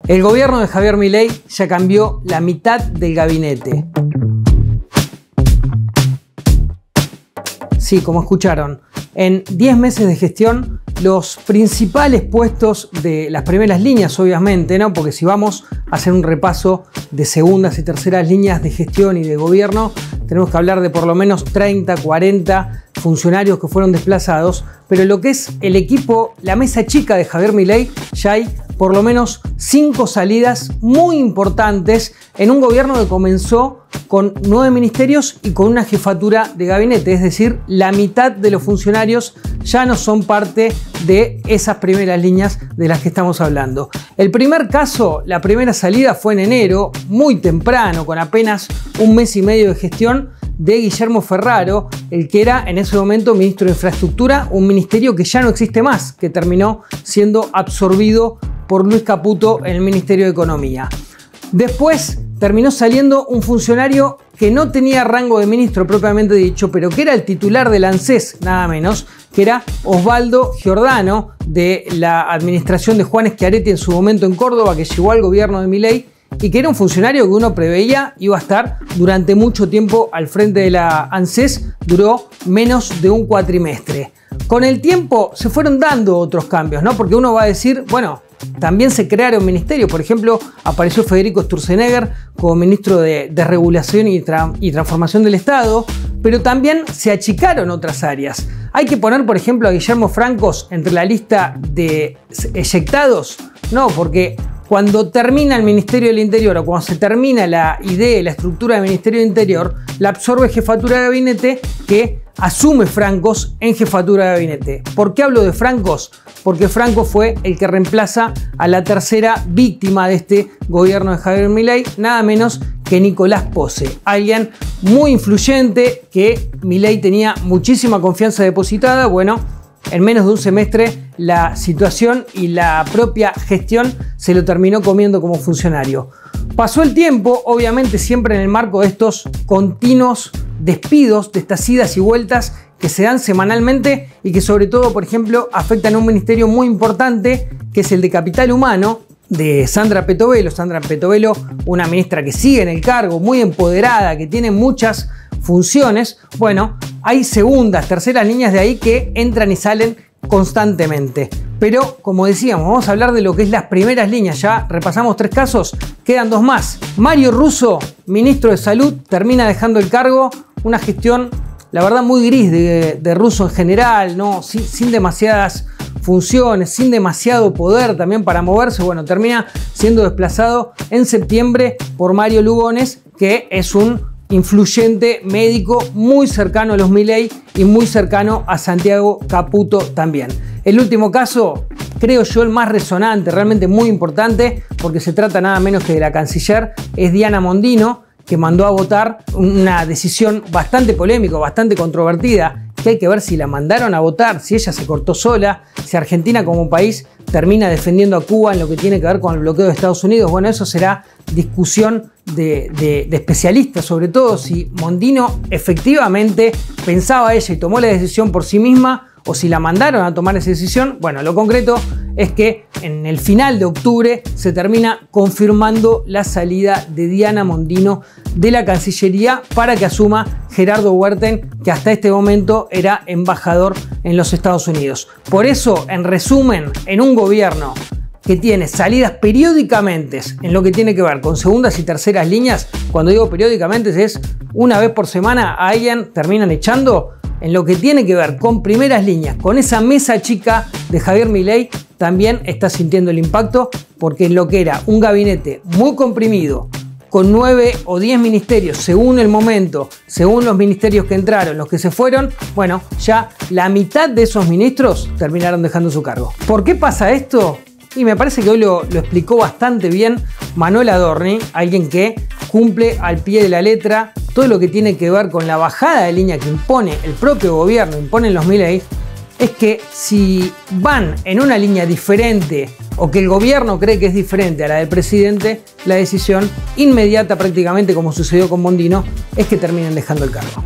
El gobierno de Javier Milei ya cambió la mitad del gabinete. Sí, como escucharon, en 10 meses de gestión, los principales puestos de las primeras líneas, obviamente, ¿no? Porque si vamos a hacer un repaso de segundas y terceras líneas de gestión y de gobierno, tenemos que hablar de por lo menos 30, 40 funcionarios que fueron desplazados, pero lo que es el equipo, la mesa chica de Javier Milei, ya hay por lo menos 5 salidas muy importantes en un gobierno que comenzó con 9 ministerios y con una jefatura de gabinete, es decir, la mitad de los funcionarios ya no son parte de esas primeras líneas de las que estamos hablando. El primer caso, la primera salida fue en enero, muy temprano, con apenas un mes y medio de gestión, de Guillermo Ferraro, el que era en ese momento ministro de Infraestructura, un ministerio que ya no existe más, que terminó siendo absorbido por Luis Caputo en el Ministerio de Economía. Después terminó saliendo un funcionario que no tenía rango de ministro propiamente dicho, pero que era el titular del ANSES, nada menos, que era Osvaldo Giordano, de la administración de Juan Schiaretti en su momento en Córdoba, que llegó al gobierno de Milei, y que era un funcionario que uno preveía iba a estar durante mucho tiempo al frente de la ANSES, duró menos de un cuatrimestre. Con el tiempo se fueron dando otros cambios, ¿no? Porque uno va a decir, bueno, también se crearon ministerios. Por ejemplo, apareció Federico Sturzenegger como ministro de Regulación y Transformación del Estado, pero también se achicaron otras áreas. Hay que poner, por ejemplo, a Guillermo Francos entre la lista de eyectados, no, porque cuando termina el Ministerio del Interior o cuando se termina la idea, la estructura del Ministerio del Interior, la absorbe Jefatura de Gabinete, que asume Francos en Jefatura de Gabinete. ¿Por qué hablo de Francos? Porque Francos fue el que reemplaza a la tercera víctima de este gobierno de Javier Milei, nada menos que Nicolás Posse, alguien muy influyente que Milei tenía muchísima confianza depositada. Bueno, en menos de un semestre la situación y la propia gestión se lo terminó comiendo como funcionario. Pasó el tiempo, obviamente siempre en el marco de estos continuos despidos, de estas idas y vueltas que se dan semanalmente y que sobre todo, por ejemplo, afectan a un ministerio muy importante que es el de Capital Humano, de Sandra Petovelo. Sandra Petovelo, una ministra que sigue en el cargo, muy empoderada, que tiene muchas funciones. Bueno, hay segundas, terceras líneas de ahí que entran y salen constantemente. Pero, como decíamos, vamos a hablar de lo que es las primeras líneas. Ya repasamos 3 casos, quedan 2 más. Mario Russo, ministro de Salud, termina dejando el cargo. Una gestión, la verdad, muy gris de Russo en general, ¿no? Sin demasiadas funciones, sin demasiado poder también para moverse. Bueno, termina siendo desplazado en septiembre por Mario Lugones, que es un influyente médico muy cercano a los Milei y muy cercano a Santiago Caputo también. El último caso, creo yo el más resonante, realmente muy importante, porque se trata nada menos que de la canciller, es Diana Mondino, que mandó a votar una decisión bastante polémica, bastante controvertida, que hay que ver si la mandaron a votar, si ella se cortó sola, si Argentina como país termina defendiendo a Cuba en lo que tiene que ver con el bloqueo de Estados Unidos. Bueno, eso será discusión de especialistas, sobre todo si Mondino efectivamente pensaba ella y tomó la decisión por sí misma, o si la mandaron a tomar esa decisión. Bueno, lo concreto es que en el final de octubre se termina confirmando la salida de Diana Mondino de la Cancillería para que asuma Gerardo Huerten, que hasta este momento era embajador en los Estados Unidos. Por eso, en resumen, en un gobierno que tiene salidas periódicamente en lo que tiene que ver con segundas y terceras líneas, cuando digo periódicamente es una vez por semana a alguien terminan echando. En lo que tiene que ver con primeras líneas, con esa mesa chica de Javier Milei, también está sintiendo el impacto, porque en lo que era un gabinete muy comprimido, con 9 o 10 ministerios según el momento, según los ministerios que entraron, los que se fueron, bueno, ya la mitad de esos ministros terminaron dejando su cargo. ¿Por qué pasa esto? Y me parece que hoy lo explicó bastante bien Manuel Adorni, alguien que cumple al pie de la letra todo lo que tiene que ver con la bajada de línea que impone el propio gobierno, imponen los Milei. Es que si van en una línea diferente o que el gobierno cree que es diferente a la del presidente, la decisión inmediata prácticamente, como sucedió con Mondino, es que terminen dejando el cargo.